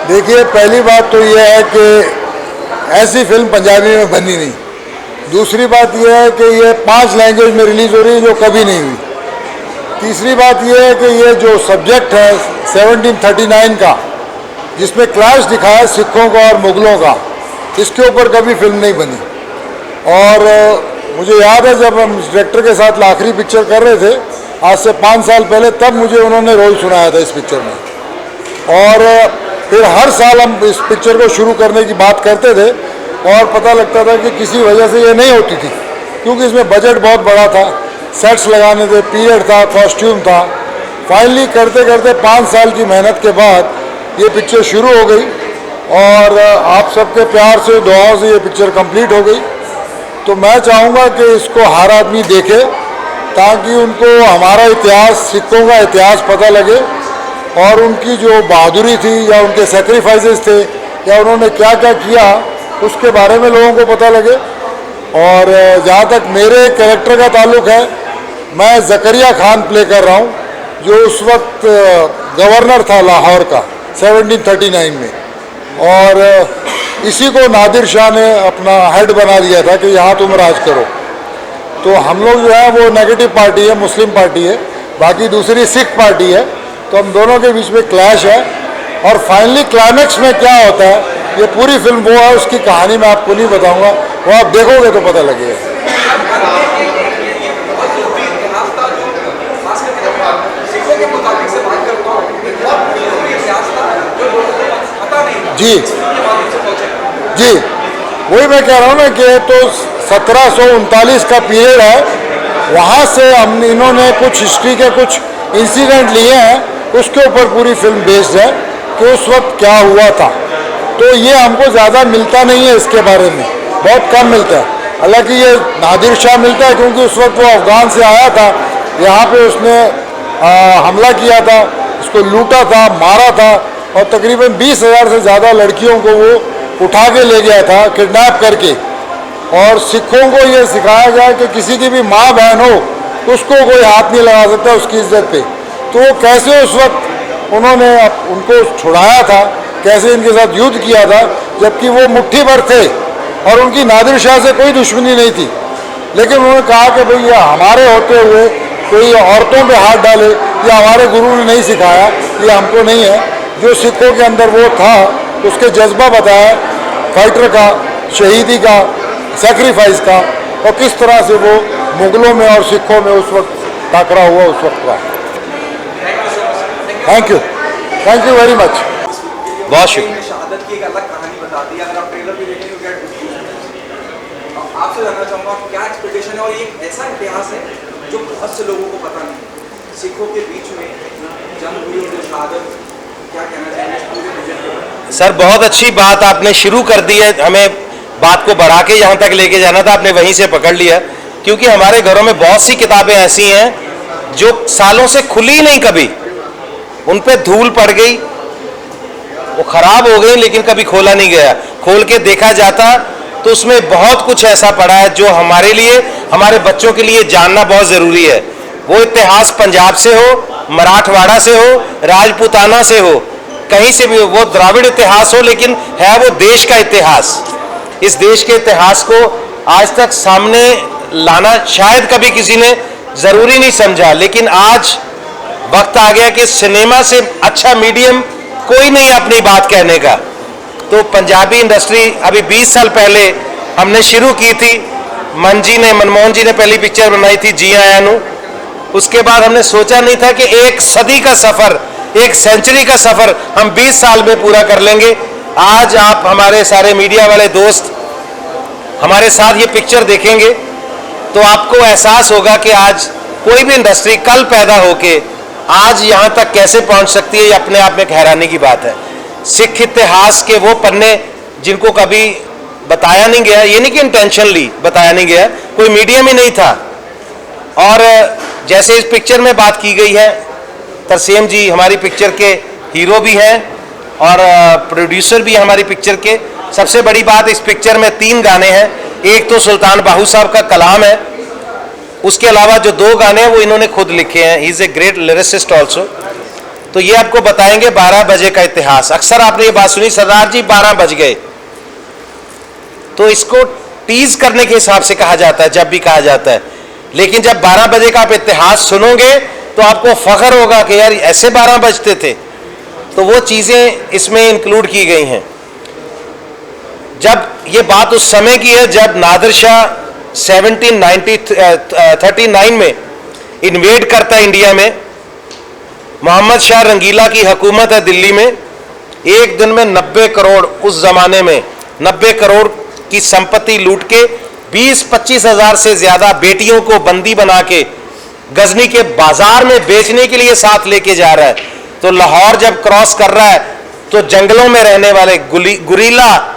देखिए, पहली बात तो यह है कि ऐसी फिल्म पंजाबी में बनी नहीं। दूसरी बात यह है कि ये 5 लैंग्वेज में रिलीज़ हो रही है, जो कभी नहीं हुई। तीसरी बात यह है कि ये जो सब्जेक्ट है 1739 का, जिसमें क्लैश दिखाया सिखों का और मुग़लों का, इसके ऊपर कभी फिल्म नहीं बनी। और मुझे याद है जब हम डायरेक्टर के साथ आखिरी पिक्चर कर रहे थे आज से 5 साल पहले, तब मुझे उन्होंने रोल सुनाया था इस पिक्चर में। और फिर हर साल हम इस पिक्चर को शुरू करने की बात करते थे और पता लगता था कि किसी वजह से ये नहीं होती थी, क्योंकि इसमें बजट बहुत बड़ा था, सेट्स लगाने थे, पीरियड था, कॉस्ट्यूम था। फाइनली करते करते 5 साल की मेहनत के बाद ये पिक्चर शुरू हो गई और आप सबके प्यार से, दुआओं से ये पिक्चर कंप्लीट हो गई। तो मैं चाहूँगा कि इसको हर आदमी देखे, ताकि उनको हमारा इतिहास, सिखों का इतिहास पता लगे और उनकी जो बहादुरी थी या उनके सेक्रीफाइसेस थे या उन्होंने क्या क्या किया, उसके बारे में लोगों को पता लगे। और जहाँ तक मेरे कैरेक्टर का ताल्लुक़ है, मैं ज़करिया खान प्ले कर रहा हूँ, जो उस वक्त गवर्नर था लाहौर का 1739 में, और इसी को नादिर शाह ने अपना हेड बना दिया था कि यहाँ तुम राज करो। तो हम लोग जो है वो नेगेटिव पार्टी है, मुस्लिम पार्टी है, बाकी दूसरी सिख पार्टी है। तो हम दोनों के बीच में क्लैश है और फाइनली क्लाइमैक्स में क्या होता है, ये पूरी फिल्म वो है, उसकी कहानी मैं आपको नहीं बताऊंगा, वो आप देखोगे तो पता लगेगा। जी जी, वही मैं कह रहा हूँ ना कि तो 1739 का पीरियड है, वहाँ से हम इन्होंने कुछ हिस्ट्री के कुछ इंसिडेंट लिए हैं, उसके ऊपर पूरी फिल्म बेस्ड है कि उस वक्त क्या हुआ था। तो ये हमको ज़्यादा मिलता नहीं है, इसके बारे में बहुत कम मिलता है। हालांकि ये नादिर शाह मिलता है, क्योंकि उस वक्त वो अफ़गान से आया था, यहाँ पे उसने हमला किया था, इसको लूटा था, मारा था और तकरीबन 20,000 से ज़्यादा लड़कियों को वो उठा के ले गया था, किडनैप करके। और सिखों को ये सिखाया गया कि किसी की भी माँ बहन हो, उसको कोई हाथ नहीं लगा सकता उसकी इज्जत पे। तो कैसे उस वक्त उन्होंने उनको छुड़ाया था, कैसे इनके साथ युद्ध किया था, जबकि वो मुट्ठी भर थे और उनकी नादिर शाह से कोई दुश्मनी नहीं थी। लेकिन उन्होंने कहा कि भाई ये हमारे होते हुए कोई औरतों पे हाथ डाले, या हमारे गुरु ने नहीं सिखाया, ये हमको नहीं है। जो सिखों के अंदर वो था, उसके जज्बा बताया फाइटर का, शहीदी का, सेक्रीफाइस का, और किस तरह से वो मुग़लों में और सिखों में उस वक्त टाकरा हुआ उस वक्त का। Thank you very much. बहुत शुक्रिया। शहादत की एक अलग कहानी बता दी, अगर आप ट्रेलर भी देखेंगे आपसे जानना चाहूँगा क्या एक्सपेक्टेशन है। और ये ऐसा इतिहास है जो बहुत से लोगों को पता नहीं, सिखों के बीच में जंग हुई और शहादत, क्या कहना चाहिए? सर, बहुत अच्छी बात आपने शुरू कर दी है। हमें बात को बढ़ा के यहाँ तक लेके जाना था, आपने वहीं से पकड़ लिया। क्योंकि हमारे घरों में बहुत सी किताबें ऐसी हैं जो सालों से खुली नहीं, कभी उन पे धूल पड़ गई, वो खराब हो गई, लेकिन कभी खोला नहीं गया। खोल के देखा जाता तो उसमें बहुत कुछ ऐसा पड़ा है जो हमारे लिए, हमारे बच्चों के लिए जानना बहुत ज़रूरी है। वो इतिहास पंजाब से हो, मराठवाड़ा से हो, राजपूताना से हो, कहीं से भी हो, वो द्राविड़ इतिहास हो, लेकिन है वो देश का इतिहास। इस देश के इतिहास को आज तक सामने लाना शायद कभी किसी ने ज़रूरी नहीं समझा, लेकिन आज वक्त आ गया कि सिनेमा से अच्छा मीडियम कोई नहीं अपनी बात कहने का। तो पंजाबी इंडस्ट्री अभी 20 साल पहले हमने शुरू की थी, मनमोहन जी ने पहली पिक्चर बनाई थी जी आया नू। उसके बाद हमने सोचा नहीं था कि 1 सदी का सफ़र, 1 सेंचुरी का सफ़र हम 20 साल में पूरा कर लेंगे। आज आप हमारे सारे मीडिया वाले दोस्त हमारे साथ ये पिक्चर देखेंगे तो आपको एहसास होगा कि आज कोई भी इंडस्ट्री कल पैदा होके आज यहाँ तक कैसे पहुँच सकती है। ये अपने आप में एक हैरानी की बात है। सिख इतिहास के वो पन्ने जिनको कभी बताया नहीं गया, ये नहीं कि इंटेंशनली बताया नहीं गया, कोई मीडियम ही नहीं था। और जैसे इस पिक्चर में बात की गई है, तरसेम जी हमारी पिक्चर के हीरो भी हैं और प्रोड्यूसर भी हैं हमारी पिक्चर के। सबसे बड़ी बात, इस पिक्चर में 3 गाने हैं। एक तो सुल्तान बाहू साहब का कलाम है, उसके अलावा जो 2 गाने हैं वो इन्होंने खुद लिखे हैं। He is a great lyricist also. तो ये आपको बताएंगे 12 बजे का इतिहास। अक्सर आपने ये बात सुनी, सरदार जी 12 बज गए, तो इसको टीज करने के हिसाब से कहा जाता है जब भी कहा जाता है। लेकिन जब 12 बजे का आप इतिहास सुनोगे तो आपको फख्र होगा कि यार ऐसे 12 बजते थे। तो वो चीजें इसमें इंक्लूड की गई हैं। जब ये बात उस समय की है जब नादिर शाह 1739 में इन्वेड करता है इंडिया में। मोहम्मद शाह रंगीला की हुकूमत है दिल्ली में। एक दिन में 90 करोड़, उस जमाने में 90 करोड़ की संपत्ति लूट के 20-25 हजार से ज्यादा बेटियों को बंदी बना के गजनी के बाजार में बेचने के लिए साथ लेके जा रहा है। तो लाहौर जब क्रॉस कर रहा है तो जंगलों में रहने वाले, गुरीला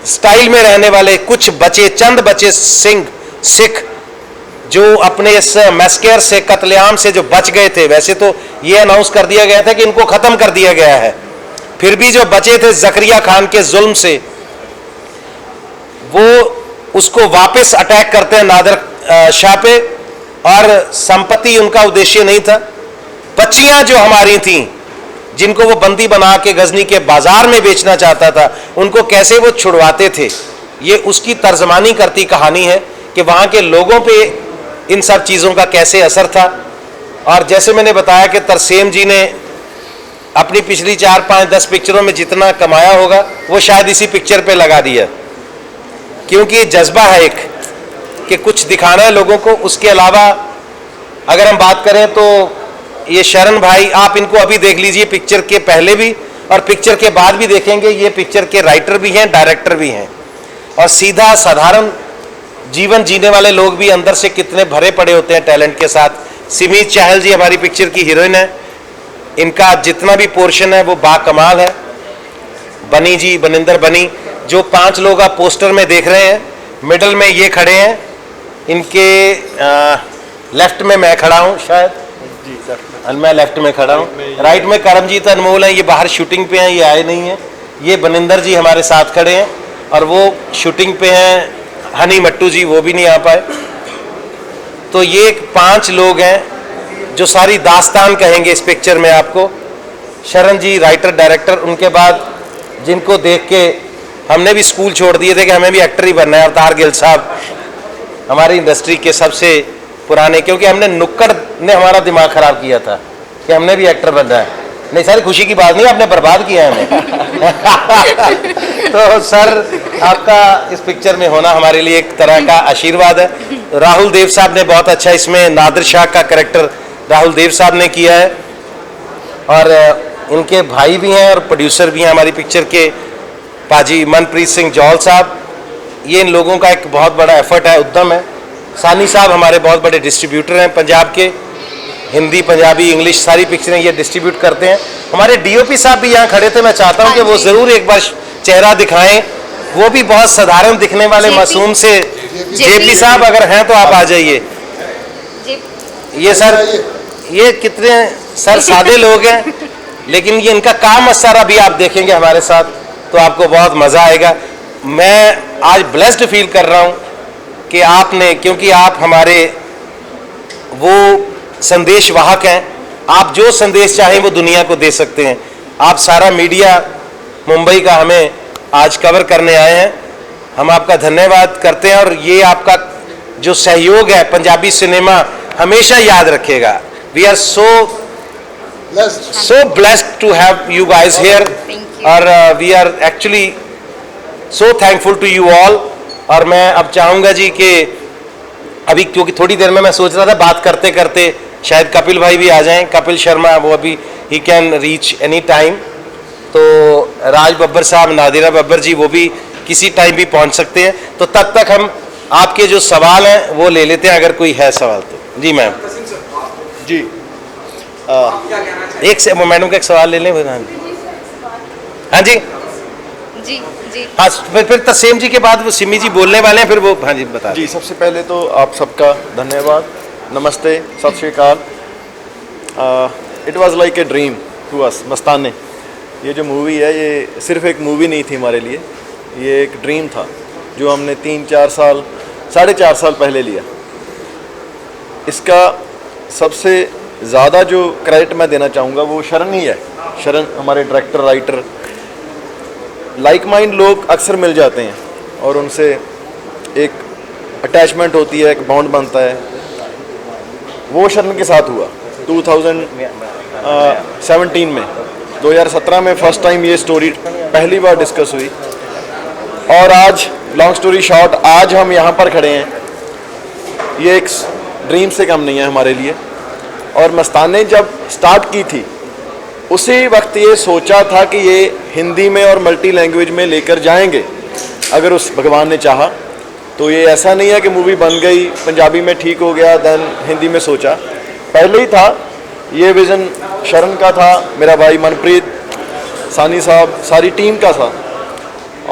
स्टाइल में रहने वाले कुछ बचे, चंद बचे सिख जो अपने इस मैस्केर से, कत्लेआम से जो बच गए थे। वैसे तो ये अनाउंस कर दिया गया था कि इनको खत्म कर दिया गया है, फिर भी जो बचे थे जकरिया खान के जुल्म से, वो उसको वापस अटैक करते हैं नादिर शाह पे। और संपत्ति उनका उद्देश्य नहीं था। बच्चियां जो हमारी थीं जिनको वो बंदी बना के गजनी के बाजार में बेचना चाहता था, उनको कैसे वो छुड़वाते थे, ये उसकी तर्जमानी करती कहानी है कि वहाँ के लोगों पे इन सब चीज़ों का कैसे असर था। और जैसे मैंने बताया कि तरसेम जी ने अपनी पिछली 4-5-10 पिक्चरों में जितना कमाया होगा वो शायद इसी पिक्चर पे लगा दिया, क्योंकि जज्बा है एक कि कुछ दिखाना है लोगों को। उसके अलावा अगर हम बात करें तो ये शरण भाई, आप इनको अभी देख लीजिए, पिक्चर के पहले भी और पिक्चर के बाद भी देखेंगे। ये पिक्चर के राइटर भी हैं, डायरेक्टर भी हैं, और सीधा साधारण जीवन जीने वाले लोग भी अंदर से कितने भरे पड़े होते हैं टैलेंट के साथ। सिमी चाहल जी हमारी पिक्चर की हीरोइन है, इनका जितना भी पोर्शन है वो बाकमाल है। बनी जी, बनिंदर बनी, जो 5 लोग आप पोस्टर में देख रहे हैं, मिडल में ये खड़े हैं, इनके लेफ्ट में मैं खड़ा हूँ शायद, मैं लेफ्ट में खड़ा हूँ, राइट में करमजीत अनमोल हैं, ये बाहर शूटिंग पे हैं, ये आए नहीं हैं। ये बनिंदर जी हमारे साथ खड़े हैं और वो शूटिंग पे हैं। हनी मट्टू जी वो भी नहीं आ पाए। तो ये 5 लोग हैं जो सारी दास्तान कहेंगे इस पिक्चर में आपको। शरण जी राइटर डायरेक्टर, उनके बाद जिनको देख के हमने भी स्कूल छोड़ दिए थे कि हमें भी एक्टर ही बनना है, अवतार गिल साहब हमारी इंडस्ट्री के सबसे पुराने, क्योंकि हमने नुक्कड़ ने हमारा दिमाग खराब किया था कि हमने भी एक्टर बनना है। नहीं, सारी खुशी की बात नहीं, आपने बर्बाद किया है हमें। तो सर आपका इस पिक्चर में होना हमारे लिए एक तरह का आशीर्वाद है। राहुल देव साहब ने बहुत अच्छा इसमें नादिर शाह का कैरेक्टर राहुल देव साहब ने किया है, और इनके भाई भी हैं और प्रोड्यूसर भी हैं हमारी पिक्चर के, पाजी मनप्रीत सिंह जौल साहब। ये इन लोगों का एक बहुत बड़ा एफर्ट है, उद्यम है। सानी साहब हमारे बहुत बड़े डिस्ट्रीब्यूटर हैं पंजाब के, हिंदी, पंजाबी, इंग्लिश सारी पिक्चरें ये डिस्ट्रीब्यूट करते हैं। हमारे डीओपी साहब भी यहाँ खड़े थे, मैं चाहता हूँ कि वो ज़रूर एक बार चेहरा दिखाएं। वो भी बहुत साधारण दिखने वाले मासूम से जेपी साहब अगर हैं तो आप आ जाइए। ये सर, ये कितने सर सादे लोग हैं, लेकिन ये इनका काम सारा भी आप देखेंगे हमारे साथ तो आपको बहुत मज़ा आएगा। मैं आज ब्लेस्ड फील कर रहा हूँ कि आपने, क्योंकि आप हमारे वो संदेश वाहक हैं, आप जो संदेश चाहें वो दुनिया को दे सकते हैं। आप सारा मीडिया मुंबई का हमें आज कवर करने आए हैं, हम आपका धन्यवाद करते हैं। और ये आपका जो सहयोग है पंजाबी सिनेमा हमेशा याद रखेगा। We are so blessed to have you guys here, और we are actually so thankful to you all. और मैं अब चाहूँगा जी कि अभी, क्योंकि थोड़ी देर में मैं सोच रहा था बात करते करते शायद कपिल भाई भी आ जाएं, कपिल शर्मा, वो अभी he can reach any time. तो राज बब्बर साहब, नादिरा बब्बर जी, वो भी किसी टाइम भी पहुंच सकते हैं। तो तब तक हम आपके जो सवाल हैं वो ले लेते हैं, अगर कोई है सवाल तो। जी मैम। जी एक से मैडम का एक सवाल ले लें। हाँ जी जी जी हाँ, फिर तरसेम जी के बाद वो सिमी जी बोलने वाले हैं, फिर वो हाँ जी बता जी, सबसे पहले तो आप सबका धन्यवाद, नमस्ते, सत श्री अकाल। It was like a dream to us. Mastaney, ये जो मूवी है ये सिर्फ एक मूवी नहीं थी हमारे लिए, ये एक ड्रीम था जो हमने 3-4 साल, 4.5 साल पहले लिया। इसका सबसे ज़्यादा जो क्रेडिट मैं देना चाहूँगा वो शरण ही है। शरण हमारे डायरेक्टर राइटर, लाइक माइंड लोग अक्सर मिल जाते हैं और उनसे एक अटैचमेंट होती है, एक बॉन्ड बनता है। वो शरण के साथ हुआ 2017 में। 2017 में फर्स्ट टाइम ये स्टोरी पहली बार डिस्कस हुई और आज लॉन्ग स्टोरी शॉर्ट आज हम यहाँ पर खड़े हैं। ये एक ड्रीम से कम नहीं है हमारे लिए। और मस्ताने जब स्टार्ट की थी उसी वक्त ये सोचा था कि ये हिंदी में और मल्टी लैंग्वेज में लेकर जाएंगे अगर उस भगवान ने चाहा। तो ये ऐसा नहीं है कि मूवी बन गई पंजाबी में ठीक हो गया देन हिंदी में सोचा, पहले ही था। ये विज़न शरण का था, मेरा भाई मनप्रीत, सानी साहब, सारी टीम का था।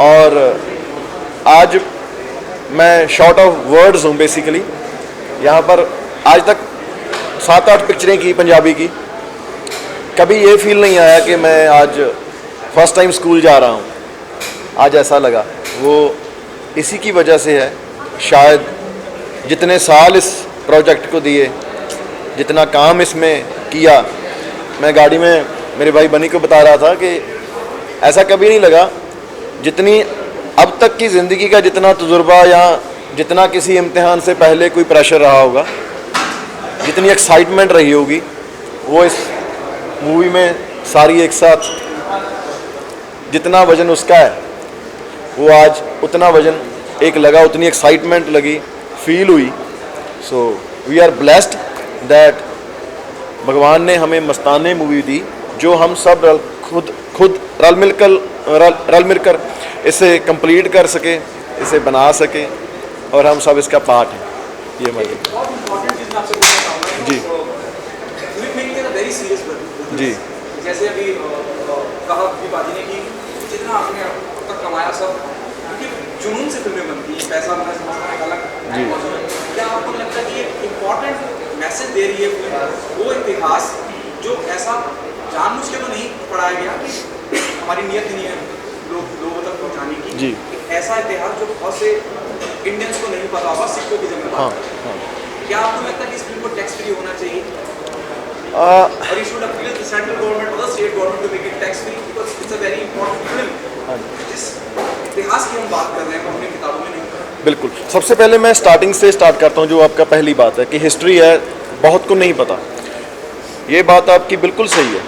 और आज मैं शॉर्ट ऑफ वर्ड्स हूँ बेसिकली। यहाँ पर आज तक 7-8 पिक्चरें की पंजाबी की, कभी ये फील नहीं आया कि मैं आज फर्स्ट टाइम स्कूल जा रहा हूँ। आज ऐसा लगा, वो इसी की वजह से है शायद। जितने साल इस प्रोजेक्ट को दिए, जितना काम इसमें किया, मैं गाड़ी में मेरे भाई बनी को बता रहा था कि ऐसा कभी नहीं लगा जितनी अब तक की ज़िंदगी का जितना तजुर्बा या जितना किसी इम्तिहान से पहले कोई प्रेशर रहा होगा, जितनी एक्साइटमेंट रही होगी, वो इस मूवी में सारी एक साथ जितना वज़न उसका है वो आज उतना वज़न एक लगा, उतनी एक्साइटमेंट लगी, फील हुई। So we are blessed that भगवान ने हमें मस्ताने मूवी दी जो हम सब खुद रल मिलकर इसे कंप्लीट कर सके, इसे बना सके और हम सब इसका पार्ट हैं। ये मतलब बहुत इम्पोर्टेंट चीज़ मैं आपसे बोलना चाहूँगा जी। Film making is a very serious business. जी जैसे अभी कहा बाजी ने कि जितना आपने अब तक कमाया सब, क्योंकि जुनून से फिल्में बनती हैं, पैसा बना समझना एक अलग जी। मौजूद है। क्या आपको लगता है कि एक इम्पॉर्टेंट मैसेज दे रही है फिल्म, वो इतिहास जो ऐसा जानबूझ के तो नहीं पढ़ाया गया कि हमारी नीयत नहीं है लोगों तक पहुँचाने की, जी। एक ऐसा इतिहास जो बहुत से इंडियंस को नहीं पता होगा, सिक्कों की जमीन। हाँ हाँ। क्या आपको लगता है कि इस फिल्म को टैक्स फ्री होना चाहिए और you should appeal the central government और the state government to make it tax free, because it's a very important film. जिस इतिहास की हम बात कर रहे हैं वो अपनी किताबों में नहीं होता। बिल्कुल। सबसे पहले मैं स्टार्टिंग से स्टार्ट करता हूँ। जो आपका पहली बात है कि हिस्ट्री है, बहुत को नहीं पता, ये बात आपकी बिल्कुल सही है।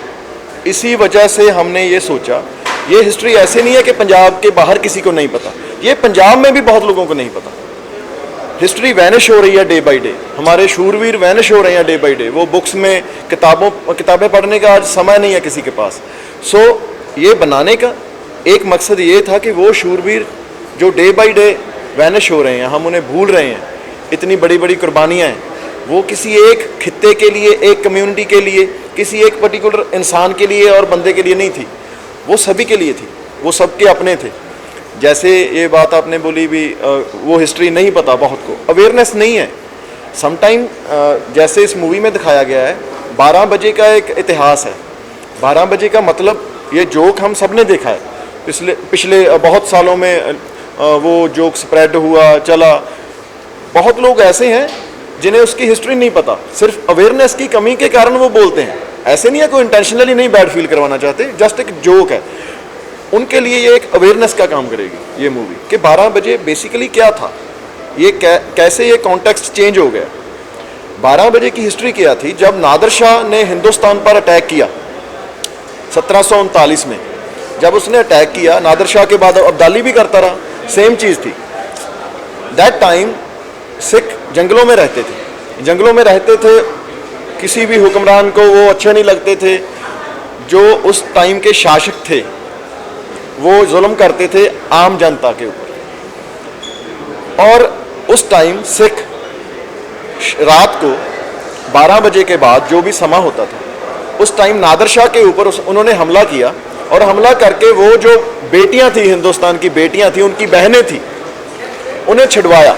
इसी वजह से हमने ये सोचा, ये हिस्ट्री ऐसे नहीं है कि पंजाब के बाहर किसी को नहीं पता, ये पंजाब में भी बहुत लोगों को नहीं पता। हिस्ट्री वैनिश हो रही है डे बाई डे, हमारे शूरवीर वैनिश हो रहे हैं डे बाई डे। वो बुक्स में किताबें पढ़ने का आज समय नहीं है किसी के पास। सो ये बनाने का एक मकसद ये था कि वो शूरवीर जो डे बाई डे वैनिश हो रहे हैं, हम उन्हें भूल रहे हैं। इतनी बड़ी बड़ी कुर्बानियाँ हैं, वो किसी एक खित्ते के लिए, एक कम्युनिटी के लिए, किसी एक पर्टिकुलर इंसान के लिए और बंदे के लिए नहीं थी, वो सभी के लिए थी, वो सबके अपने थे। जैसे ये बात आपने बोली भी, वो हिस्ट्री नहीं पता बहुत को, अवेयरनेस नहीं है समटाइम। जैसे इस मूवी में दिखाया गया है 12 बजे का एक इतिहास है। 12 बजे का मतलब ये जोक हम सब ने देखा है पिछले बहुत सालों में। वो जोक स्प्रेड हुआ चला। बहुत लोग ऐसे हैं जिन्हें उसकी हिस्ट्री नहीं पता, सिर्फ अवेयरनेस की कमी के कारण वो बोलते हैं। ऐसे नहीं है, कोई इंटेंशनली नहीं बैड फील करवाना चाहते, जस्ट एक जोक है। उनके लिए ये एक अवेयरनेस का काम करेगी ये मूवी कि 12 बजे बेसिकली क्या था, ये कैसे ये कॉन्टेक्स्ट चेंज हो गया। 12 बजे की हिस्ट्री क्या थी, जब नादिर शाह ने हिंदुस्तान पर अटैक किया 1739 में, जब उसने अटैक किया, नादिर शाह के बाद अब्दाली भी करता रहा, सेम चीज़ थी। दैट टाइम सिख जंगलों में रहते थे, जंगलों में रहते थे, किसी भी हुक्मरान को वो अच्छे नहीं लगते थे। जो उस टाइम के शासक थे वो जुल्म करते थे आम जनता के ऊपर। और उस टाइम सिख रात को 12 बजे के बाद जो भी समा होता था, उस टाइम नादिर शाह के ऊपर उन्होंने हमला किया, और हमला करके वो जो बेटियां थी, हिंदुस्तान की बेटियां थी, उनकी बहनें थी, उन्हें छिड़वाया।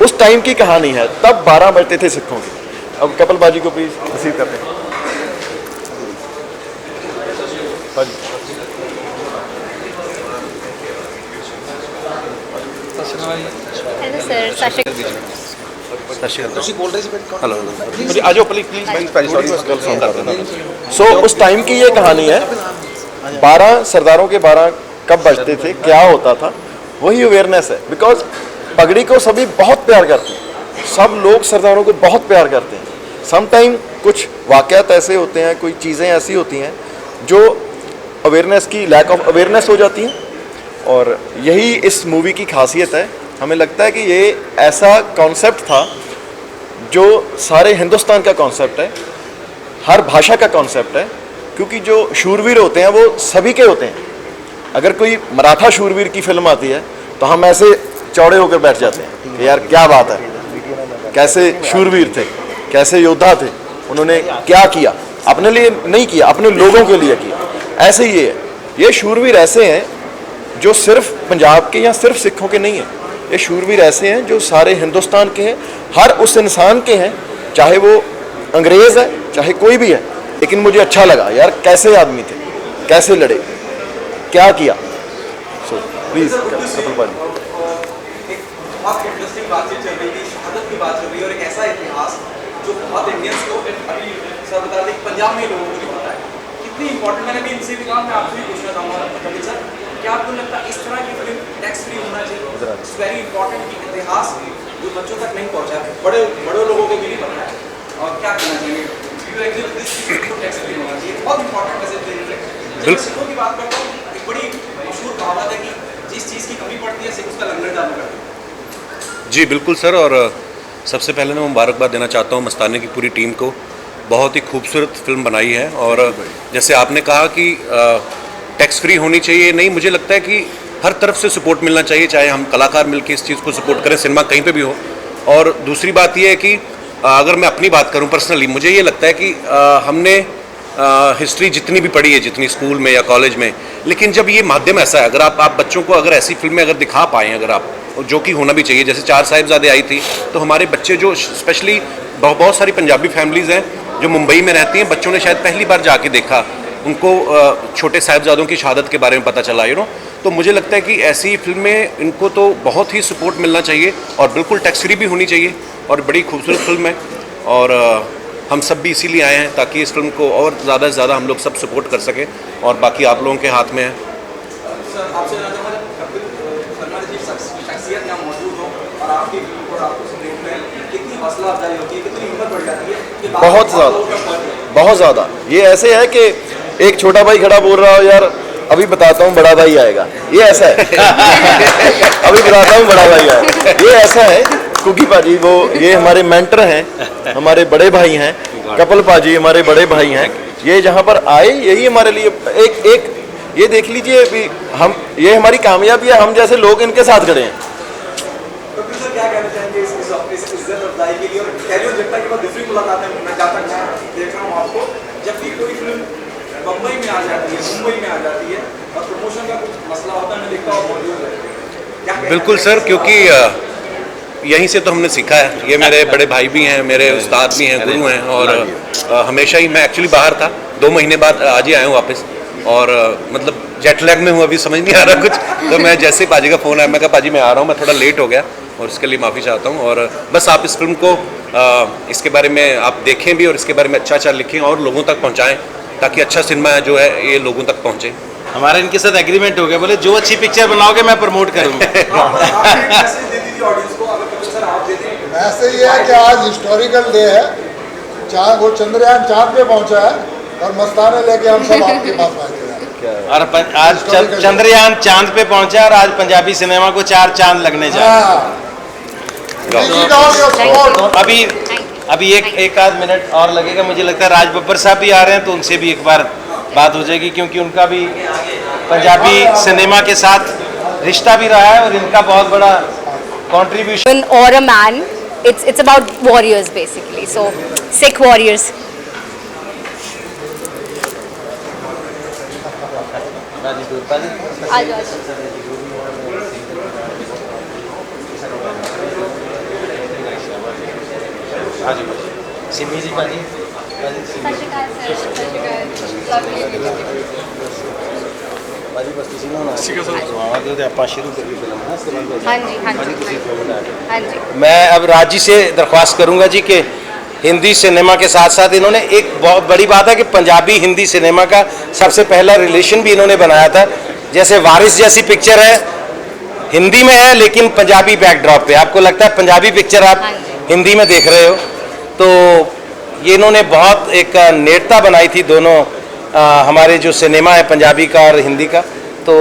उस टाइम की कहानी है, तब 12 बजते थे सिखों के। अब कपिल बाजी को प्लीज रिसीव करते हैं। हेलो सर, साशा ਤੁਸੀਂ ਬੋਲ ਰਹੇ ਸੀ हेलो आ जाओ प्लीज सो उस टाइम की ये कहानी है। 12 सरदारों के 12 कब बजते थे, क्या होता था, वही अवेयरनेस है। बिकॉज पगड़ी को सभी बहुत प्यार करते हैं, सब लोग सरदारों को बहुत प्यार करते हैं। समटाइम कुछ वाक़यात ऐसे होते हैं, कोई चीज़ें ऐसी होती हैं जो अवेयरनेस की लैक ऑफ अवेयरनेस हो जाती हैं, और यही इस मूवी की खासियत है। हमें लगता है कि ये ऐसा कॉन्सेप्ट था जो सारे हिंदुस्तान का कॉन्सेप्ट है, हर भाषा का कॉन्सेप्ट है, क्योंकि जो शूरवीर होते हैं वो सभी के होते हैं। अगर कोई मराठा शूरवीर की फिल्म आती है तो हम ऐसे चौड़े होकर बैठ जाते हैं कि यार क्या बात है, कैसे शूरवीर थे, कैसे योद्धा थे, उन्होंने क्या किया, अपने लिए नहीं किया, अपने लोगों के लिए किया। ऐसे ही ये शूरवीर ऐसे हैं जो सिर्फ पंजाब के या सिर्फ सिखों के नहीं हैं, ये शूरवीर ऐसे हैं जो सारे हिंदुस्तान के हैं, हर उस इंसान के हैं, चाहे वो अंग्रेज़ है चाहे कोई भी है। लेकिन मुझे अच्छा लगा यार कैसे आदमी थे, कैसे लड़े, क्या किया। सो प्लीज़ कपिल भाई। एक बहुत इंटरेस्टिंग बातचीत चल रही थी, शहादत की बात चल रही है, और एक ऐसा इतिहास जो बहुत इंडियंस को अभी सर बता रहे पंजाब में लोगों को नहीं पता है कितनी इंपॉर्टेंट। मैंने भी इनसे भी कहा, मैं आपसे भी पूछना चाहूँगा कपिल सर, क्या आपको लगता है इस तरह की फिल्म टैक्स फ्री होना चाहिए? इट्स वेरी इंपॉर्टेंट कि इतिहास जो बच्चों तक नहीं पहुँचा है, बड़े लोगों को भी नहीं पता है, और क्या करना चाहिए? टैक्स फ्री होना चाहिए, बहुत इंपॉर्टेंट मैसेज दे रही है। जब सिखों की बात करता हूँ, एक बड़ी मशहूर कहावत है कि जिस चीज़ की कमी पड़ती है सिख उसका लंगर चालू करते हैं। जी बिल्कुल सर, और सबसे पहले मैं मुबारकबाद देना चाहता हूँ मस्ताने की पूरी टीम को। बहुत ही खूबसूरत फिल्म बनाई है, और जैसे आपने कहा कि टैक्स फ्री होनी चाहिए, नहीं, मुझे लगता है कि हर तरफ से सपोर्ट मिलना चाहिए, चाहे हम कलाकार मिलकर इस चीज़ को सपोर्ट करें, सिनेमा कहीं पे भी हो। और दूसरी बात यह है कि अगर मैं अपनी बात करूं पर्सनली, मुझे ये लगता है कि हमने हिस्ट्री जितनी भी पढ़ी है, जितनी स्कूल में या कॉलेज में, लेकिन जब ये माध्यम ऐसा है, अगर आप बच्चों को अगर ऐसी फिल्में अगर दिखा पाएँ, अगर आप, जो कि होना भी चाहिए, जैसे चार साहिबजादे आई थी, तो हमारे बच्चे जो स्पेशली बहुत सारी पंजाबी फैमिलीज़ हैं जो मुंबई में रहती हैं, बच्चों ने शायद पहली बार जाके देखा, उनको छोटे साहिबजादों की शहादत के बारे में पता चला, तो मुझे लगता है कि ऐसी फिल्में इनको तो बहुत ही सपोर्ट मिलना चाहिए, और बिल्कुल टैक्स फ्री भी होनी चाहिए, और बड़ी खूबसूरत फिल्म है, और हम सब भी इसीलिए आए हैं ताकि इस फिल्म को और ज़्यादा से ज़्यादा हम लोग सब सपोर्ट कर सकें, और बाकी आप लोगों के हाथ में है। सर आपसे कपिल शर्मा जैसी शख्सियत यहाँ मौजूद हो और आपकी फिल्म को आपको सुनने में कितनी हौसला अफजाई होती है, कितनी हिम्मत बढ़ जाती है कि बहुत ज़्यादा। ये ऐसे है कि एक छोटा भाई खड़ा बोल रहा हो, यार अभी बताता हूँ बड़ा भाई आएगा, ये ऐसा है अभी बताता हूँ बड़ा भाई आएगा, ये ऐसा है। कुकी पाजी वो ये हमारे मेंटर हैं, हमारे बड़े भाई हैं, कपिल पाजी हमारे बड़े भाई हैं, ये जहाँ पर आए यही हमारे लिए एक ये देख लीजिए अभी हम, ये हमारी कामयाबी है, हम जैसे लोग इनके साथ खड़े हैं। तो फिर सर क्या कहना चाहेंगे इस इज्जत अफजाई के लिए, और कैरियर जगता की बहुत दूसरी मुलाकात है, मैं जहाँ तक देख रहा हूँ आपको, जब भी कोई फिल्म बम्बई में आ जाती है, मुंबई में आ जाती है, और प्रमोशन का कुछ मसला होता है, मैं देखता हूँ मौजूद है। बिल्कुल सर, क्योंकि यहीं से तो हमने सीखा है, ये मेरे बड़े भाई भी हैं, मेरे उस्ताद भी हैं, गुरु हैं, और हमेशा ही मैं एक्चुअली बाहर था, 2 महीने बाद आज ही आया हूँ वापस, और मतलब जेट लैग में हूँ, अभी समझ नहीं आ रहा कुछ, तो मैं जैसे पाजी का फ़ोन आया, मैं कहा पाजी मैं आ रहा हूँ, मैं थोड़ा लेट हो गया, और इसके लिए माफ़ी चाहता हूँ। और बस आप इस फिल्म को इसके बारे में आप देखें भी, और इसके बारे में अच्छा लिखें और लोगों तक पहुँचाएँ, ताकि अच्छा सिनेमा जो है ये लोगों तक पहुँचे। हमारा इनके साथ एग्रीमेंट हो गया, बोले जो अच्छी पिक्चर बनाओगे मैं प्रमोट करूँगा। ऐसे ही है कि आज हिस्टोरिकल डे है, चाँद वो चंद्रयान चाँद पे पहुंचा है, और मस्ताने लेके हम सब आपके पास आए थे। और आज चंद्रयान चांद पे पहुंचा, और आज पंजाबी सिनेमा को 4 चांद लगने जा रहे हैं। अभी एक आध मिनट और लगेगा, मुझे लगता है राज बब्बर साहब भी आ रहे हैं, तो उनसे भी एक बार बात हो जाएगी, क्योंकि उनका भी पंजाबी सिनेमा के साथ रिश्ता भी रहा है, और इनका बहुत बड़ा contribution. Or a man, it's about warriors basically. So Sikh warriors. Simi जी पाजी, Sat Shri Akal sir. Sat Shri Akal. Lovely to meet you. हाँ जी, हाँ जी, हाँ जी। मैं अब राज जी से दरख्वास्त करूंगा जी कि हिंदी सिनेमा के साथ साथ इन्होंने एक बहुत बड़ी बात है कि पंजाबी हिंदी सिनेमा का सबसे पहला रिलेशन भी इन्होंने बनाया था। जैसे वारिस जैसी पिक्चर है, हिंदी में है लेकिन पंजाबी बैकड्रॉप पे, आपको लगता है पंजाबी पिक्चर आप हाँ जी। हिंदी में देख रहे हो, तो ये इन्होंने बहुत एक नेड़ता बनाई थी दोनों हमारे जो सिनेमा है पंजाबी का और हिंदी का। तो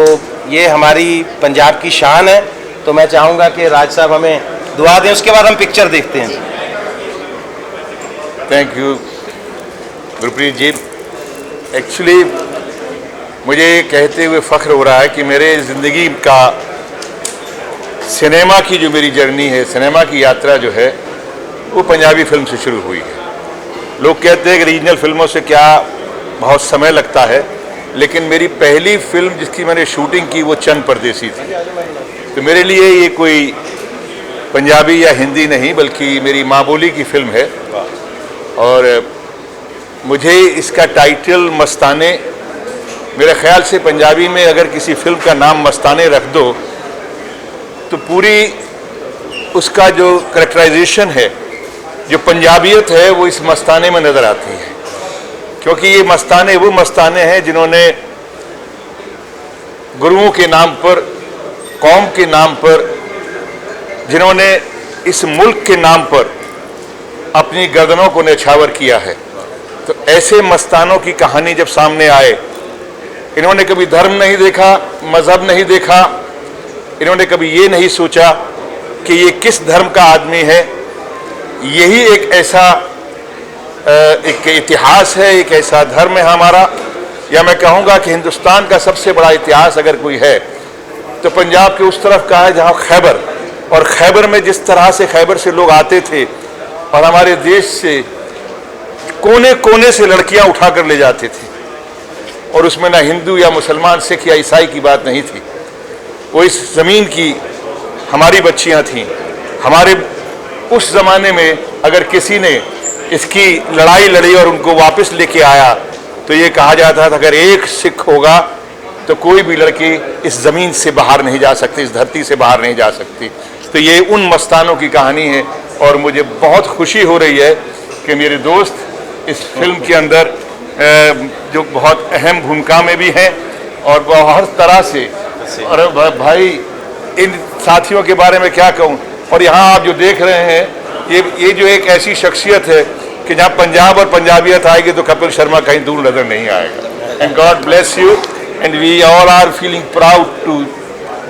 ये हमारी पंजाब की शान है। तो मैं चाहूँगा कि राज साहब हमें दुआ दें, उसके बाद हम पिक्चर देखते हैं। Thank you Gurpreet ji. Actually मुझे कहते हुए फ़ख्र हो रहा है कि मेरे ज़िंदगी का सिनेमा की जो मेरी जर्नी है, सिनेमा की यात्रा जो है, वो पंजाबी फिल्म से शुरू हुई है। लोग कहते हैं कि रीजनल फिल्मों से क्या बहुत समय लगता है, लेकिन मेरी पहली फिल्म जिसकी मैंने शूटिंग की वो चंद परदेसी थी। तो मेरे लिए ये कोई पंजाबी या हिंदी नहीं बल्कि मेरी माँ बोली की फिल्म है। और मुझे इसका टाइटल मस्ताने, मेरे ख्याल से पंजाबी में अगर किसी फिल्म का नाम मस्ताने रख दो तो पूरी उसका जो करैक्टराइजेशन है, जो पंजाबियत है, वो इस मस्ताने में नज़र आती है। क्योंकि ये मस्ताने वो मस्ताने हैं जिन्होंने गुरुओं के नाम पर, कौम के नाम पर, जिन्होंने इस मुल्क के नाम पर अपनी गर्दनों को न्यौछावर किया है। तो ऐसे मस्तानों की कहानी जब सामने आए, इन्होंने कभी धर्म नहीं देखा, मजहब नहीं देखा, इन्होंने कभी ये नहीं सोचा कि ये किस धर्म का आदमी है। यही एक ऐसा एक इतिहास है, एक ऐसा धर्म है हमारा, या मैं कहूँगा कि हिंदुस्तान का सबसे बड़ा इतिहास अगर कोई है तो पंजाब के उस तरफ का है जहाँ खैबर, और खैबर में जिस तरह से खैबर से लोग आते थे और हमारे देश से कोने कोने से लड़कियाँ उठा कर ले जाते थे, और उसमें ना हिंदू या मुसलमान, सिख या ईसाई की बात नहीं थी। वो इस ज़मीन की हमारी बच्चियाँ थीं। हमारे उस ज़माने में अगर किसी ने इसकी लड़ाई लड़ी और उनको वापस लेके आया तो ये कहा जाता था अगर एक सिख होगा तो कोई भी लड़की इस ज़मीन से बाहर नहीं जा सकती, इस धरती से बाहर नहीं जा सकती। तो ये उन मस्तानों की कहानी है और मुझे बहुत खुशी हो रही है कि मेरे दोस्त इस फिल्म के अंदर जो बहुत अहम भूमिका में भी हैं और हर तरह से, और भाई इन साथियों के बारे में क्या कहूँ। और यहाँ आप जो देख रहे हैं, ये जो एक ऐसी शख्सियत है कि जहाँ पंजाब और पंजाबियत आएगी तो कपिल शर्मा कहीं दूर नजर नहीं आएगा। And God bless you and we all are feeling proud to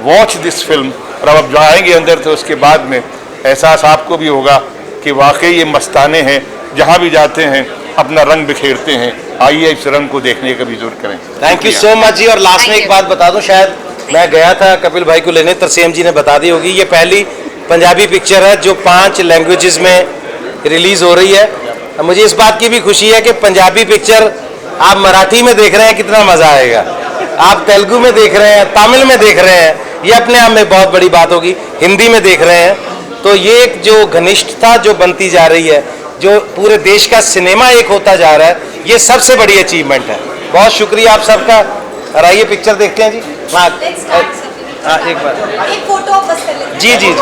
watch this film. और अब आप जाएंगे अंदर तो उसके बाद में एहसास आपको भी होगा कि वाकई ये मस्ताने हैं, जहाँ भी जाते हैं अपना रंग बिखेरते हैं। आइए इस रंग को देखने का भी जरूर करें। थैंक यू सो मच जी। और लास्ट में एक बात बता दूं, शायद मैं गया था कपिल भाई को लेने, तरसेम जी ने बता दी होगी, ये पहली पंजाबी पिक्चर है जो 5 लैंग्वेजेस में रिलीज़ हो रही है। मुझे इस बात की भी खुशी है कि पंजाबी पिक्चर आप मराठी में देख रहे हैं, कितना मज़ा आएगा। आप तेलुगु में देख रहे हैं, तमिल में देख रहे हैं, ये अपने आप में बहुत बड़ी बात होगी। हिंदी में देख रहे हैं, तो ये एक जो घनिष्ठता जो बनती जा रही है, जो पूरे देश का सिनेमा एक होता जा रहा है, ये सबसे बड़ी अचीवमेंट है। बहुत शुक्रिया आप सबका। और आइए पिक्चर देखते हैं जी। हाँ एक बार एक फोटो बस कर लेते हैं। जी जी जी।